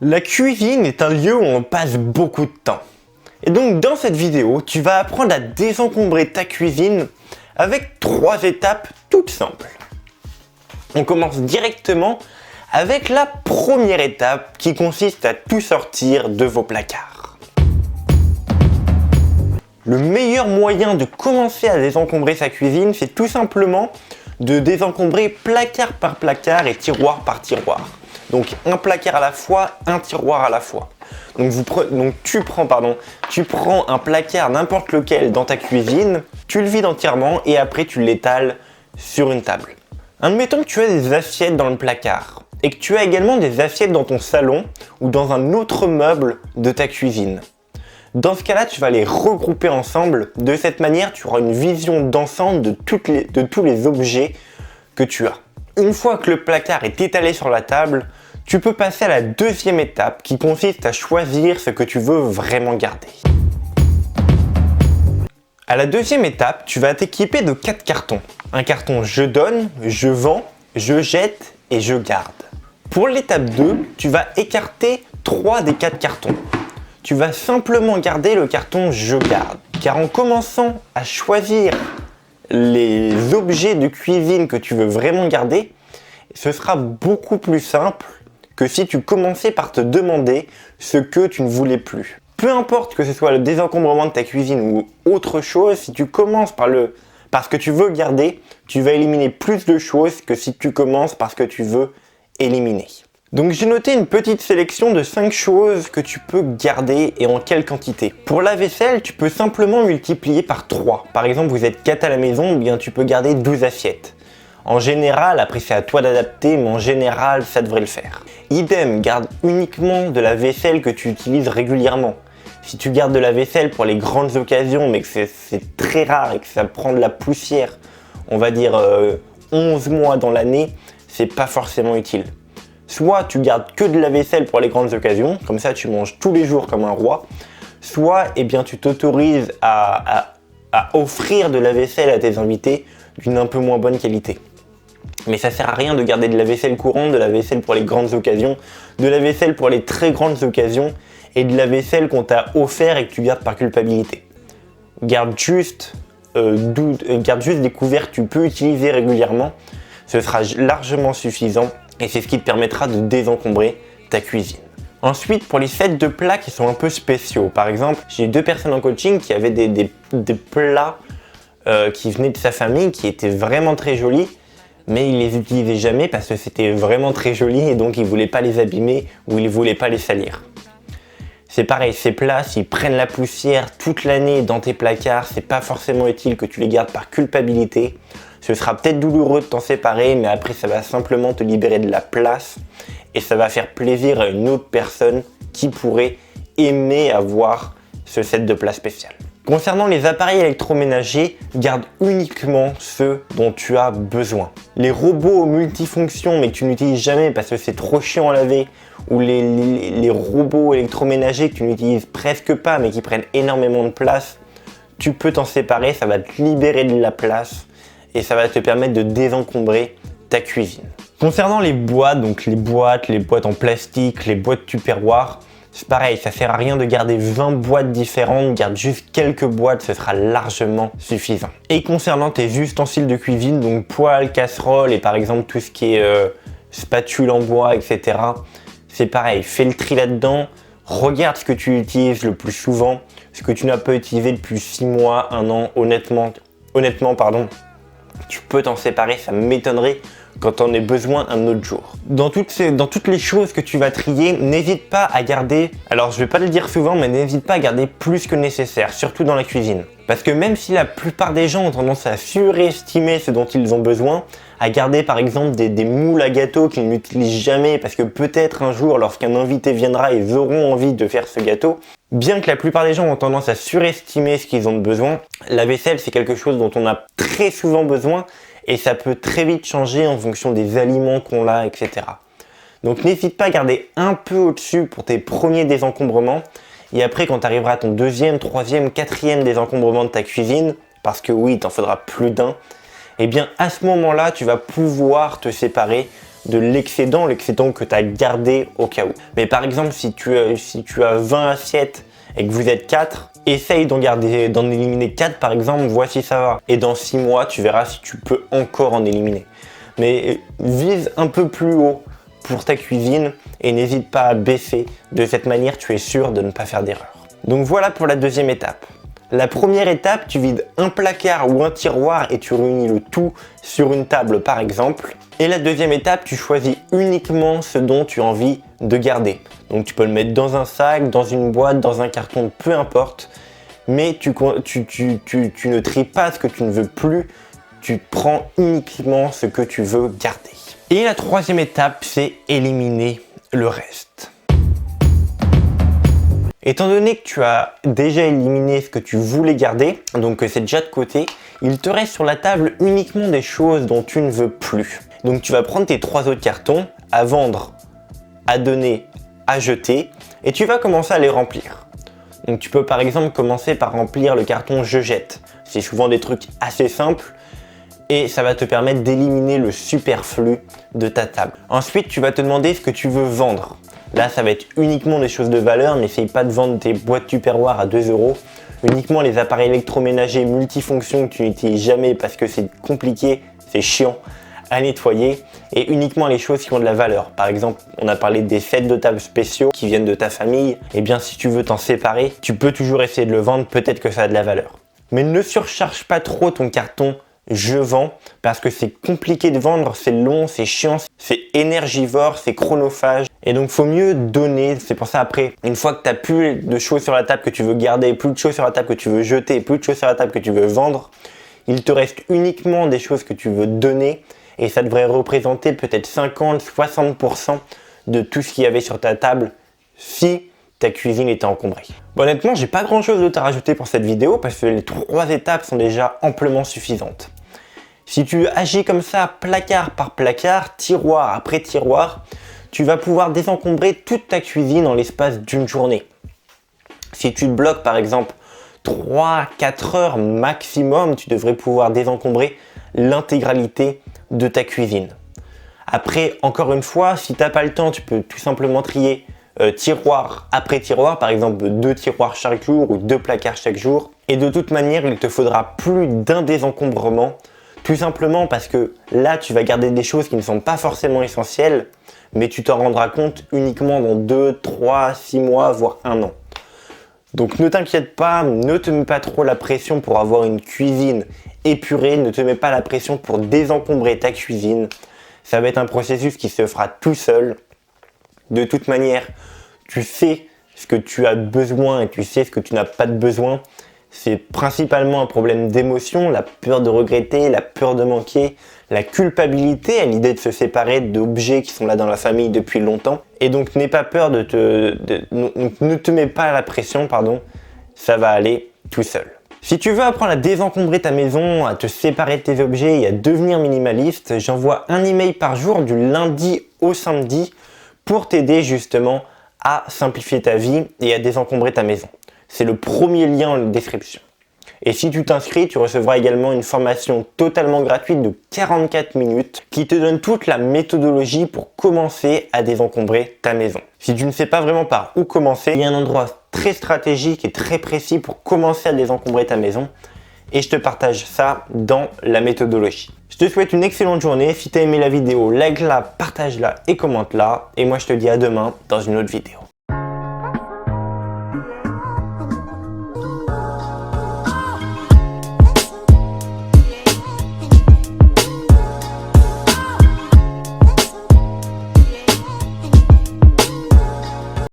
La cuisine est un lieu où on passe beaucoup de temps. Et donc dans cette vidéo, tu vas apprendre à désencombrer ta cuisine avec 3 étapes toutes simples. On commence directement avec la première étape qui consiste à tout sortir de vos placards. Le meilleur moyen de commencer à désencombrer sa cuisine, c'est tout simplement de désencombrer placard par placard et tiroir par tiroir. Donc un placard à la fois, un tiroir à la fois. Donc, tu prends un placard n'importe lequel dans ta cuisine, tu le vides entièrement et après tu l'étales sur une table. Admettons que tu as des assiettes dans le placard et que tu as également des assiettes dans ton salon ou dans un autre meuble de ta cuisine. Dans ce cas-là, tu vas les regrouper ensemble. De cette manière, tu auras une vision d'ensemble de tous les objets que tu as. Une fois que le placard est étalé sur la table, tu peux passer à la deuxième étape qui consiste à choisir ce que tu veux vraiment garder. À la deuxième étape, tu vas t'équiper de 4 cartons. Un carton je donne, je vends, je jette et je garde. Pour l'étape 2, tu vas écarter 3 des 4 cartons. Tu vas simplement garder le carton je garde. Car en commençant à choisir les objets de cuisine que tu veux vraiment garder, ce sera beaucoup plus simple que si tu commençais par te demander ce que tu ne voulais plus. Peu importe que ce soit le désencombrement de ta cuisine ou autre chose, si tu commences par ce que tu veux garder, tu vas éliminer plus de choses que si tu commences par ce que tu veux éliminer. Donc j'ai noté une petite sélection de 5 choses que tu peux garder et en quelle quantité. Pour la vaisselle, tu peux simplement multiplier par 3. Par exemple, vous êtes 4 à la maison, bien tu peux garder 12 assiettes. En général, après c'est à toi d'adapter, mais en général, ça devrait le faire. Idem, garde uniquement de la vaisselle que tu utilises régulièrement. Si tu gardes de la vaisselle pour les grandes occasions, mais que c'est très rare et que ça prend de la poussière, on va dire 11 mois dans l'année, c'est pas forcément utile. Soit tu gardes que de la vaisselle pour les grandes occasions, comme ça tu manges tous les jours comme un roi, soit tu t'autorises à offrir de la vaisselle à tes invités d'une un peu moins bonne qualité. Mais ça sert à rien de garder de la vaisselle courante, de la vaisselle pour les grandes occasions, de la vaisselle pour les très grandes occasions et de la vaisselle qu'on t'a offert et que tu gardes par culpabilité. Garde juste des couverts que tu peux utiliser régulièrement, ce sera largement suffisant et c'est ce qui te permettra de désencombrer ta cuisine. Ensuite, pour les sets de plats qui sont un peu spéciaux, par exemple, j'ai 2 personnes en coaching qui avaient des plats qui venaient de sa famille, qui étaient vraiment très jolis, mais il les utilisait jamais parce que c'était vraiment très joli et donc il voulait pas les abîmer ou il voulait pas les salir. C'est pareil, ces plats, s'ils prennent la poussière toute l'année dans tes placards, c'est pas forcément utile que tu les gardes par culpabilité. Ce sera peut-être douloureux de t'en séparer, mais après ça va simplement te libérer de la place et ça va faire plaisir à une autre personne qui pourrait aimer avoir ce set de plats spécial. Concernant les appareils électroménagers, garde uniquement ceux dont tu as besoin. Les robots multifonctions mais que tu n'utilises jamais parce que c'est trop chiant à laver, ou les robots électroménagers que tu n'utilises presque pas mais qui prennent énormément de place, tu peux t'en séparer, ça va te libérer de la place et ça va te permettre de désencombrer ta cuisine. Concernant les boîtes, donc les boîtes en plastique, les boîtes Tupperware, c'est pareil, ça sert à rien de garder 20 boîtes différentes, garde juste quelques boîtes, ce sera largement suffisant. Et concernant tes ustensiles de cuisine, donc poêle, casserole et par exemple tout ce qui est spatule en bois, etc. C'est pareil, fais le tri là-dedans, regarde ce que tu utilises le plus souvent, ce que tu n'as pas utilisé depuis 6 mois, 1 an, honnêtement, tu peux t'en séparer, ça m'étonnerait quand tu en aies besoin un autre jour. Dans toutes les choses que tu vas trier, n'hésite pas à garder, alors je vais pas le dire souvent, mais n'hésite pas à garder plus que nécessaire, surtout dans la cuisine. Parce que même si la plupart des gens ont tendance à surestimer ce dont ils ont besoin, à garder par exemple des moules à gâteau qu'ils n'utilisent jamais parce que peut-être un jour lorsqu'un invité viendra, ils auront envie de faire ce gâteau. Bien que la plupart des gens ont tendance à surestimer ce qu'ils ont besoin, la vaisselle c'est quelque chose dont on a très souvent besoin et ça peut très vite changer en fonction des aliments qu'on a, etc. Donc n'hésite pas à garder un peu au-dessus pour tes premiers désencombrements et après quand tu arriveras à ton 2e, 3e, 4e désencombrement de ta cuisine, parce que oui, il t'en faudra plus d'un, et bien à ce moment-là, tu vas pouvoir te séparer de l'excédent que tu as gardé au cas où. Mais par exemple, si tu as 20 assiettes et que vous êtes 4, essaye d'en éliminer 4 par exemple, vois si ça va. Et dans 6 mois, tu verras si tu peux encore en éliminer. Mais vise un peu plus haut pour ta cuisine et n'hésite pas à baisser. De cette manière, tu es sûr de ne pas faire d'erreur. Donc voilà pour la deuxième étape. La première étape, tu vides un placard ou un tiroir et tu réunis le tout sur une table par exemple. Et la deuxième étape, tu choisis uniquement ce dont tu as envie de garder. Donc tu peux le mettre dans un sac, dans une boîte, dans un carton, peu importe. Mais tu ne tries pas ce que tu ne veux plus, tu prends uniquement ce que tu veux garder. Et la troisième étape, c'est éliminer le reste. Étant donné que tu as déjà éliminé ce que tu voulais garder, donc que c'est déjà de côté, il te reste sur la table uniquement des choses dont tu ne veux plus. Donc tu vas prendre tes 3 autres cartons à vendre, à donner, à jeter et tu vas commencer à les remplir. Donc tu peux par exemple commencer par remplir le carton je jette. C'est souvent des trucs assez simples et ça va te permettre d'éliminer le superflu de ta table. Ensuite, tu vas te demander ce que tu veux vendre. Là, ça va être uniquement des choses de valeur. N'essaye pas de vendre tes boîtes Tupperware à 2 €. Uniquement les appareils électroménagers multifonctions que tu n'utilises jamais parce que c'est compliqué, c'est chiant à nettoyer. Et uniquement les choses qui ont de la valeur. Par exemple, on a parlé des sets de table spéciaux qui viennent de ta famille. Eh bien, si tu veux t'en séparer, tu peux toujours essayer de le vendre. Peut-être que ça a de la valeur. Mais ne surcharge pas trop ton carton je vends parce que c'est compliqué de vendre, c'est long, c'est chiant, c'est énergivore, c'est chronophage et donc faut mieux donner. C'est pour ça après, une fois que tu n'as plus de choses sur la table que tu veux garder, plus de choses sur la table que tu veux jeter, plus de choses sur la table que tu veux vendre, il te reste uniquement des choses que tu veux donner et ça devrait représenter peut-être 50-60% de tout ce qu'il y avait sur ta table si ta cuisine était encombrée. Bon, honnêtement, j'ai pas grand chose d'autre à rajouter pour cette vidéo parce que les 3 étapes sont déjà amplement suffisantes. Si tu agis comme ça, placard par placard, tiroir après tiroir, tu vas pouvoir désencombrer toute ta cuisine en l'espace d'une journée. Si tu te bloques par exemple 3-4 heures maximum, tu devrais pouvoir désencombrer l'intégralité de ta cuisine. Après, encore une fois, si tu n'as pas le temps, tu peux tout simplement trier tiroir après tiroir, par exemple 2 tiroirs chaque jour ou 2 placards chaque jour. Et de toute manière, il te faudra plus d'un désencombrement, tout simplement parce que là, tu vas garder des choses qui ne sont pas forcément essentielles, mais tu t'en rendras compte uniquement dans 2, 3, 6 mois, voire 1 an. Donc ne t'inquiète pas, ne te mets pas trop la pression pour avoir une cuisine épurée, ne te mets pas la pression pour désencombrer ta cuisine. Ça va être un processus qui se fera tout seul. De toute manière, tu sais ce que tu as besoin et tu sais ce que tu n'as pas de besoin. C'est principalement un problème d'émotion, la peur de regretter, la peur de manquer, la culpabilité à l'idée de se séparer d'objets qui sont là dans la famille depuis longtemps. Et donc n'aie pas peur ne te mets pas la pression, ça va aller tout seul. Si tu veux apprendre à désencombrer ta maison, à te séparer de tes objets et à devenir minimaliste, j'envoie un email par jour du lundi au samedi pour t'aider justement à simplifier ta vie et à désencombrer ta maison. C'est le premier lien en description. Et si tu t'inscris, tu recevras également une formation totalement gratuite de 44 minutes qui te donne toute la méthodologie pour commencer à désencombrer ta maison. Si tu ne sais pas vraiment par où commencer, il y a un endroit très stratégique et très précis pour commencer à désencombrer ta maison. Et je te partage ça dans la méthodologie. Je te souhaite une excellente journée. Si tu as aimé la vidéo, like-la, partage-la et commente-la. Et moi, je te dis à demain dans une autre vidéo.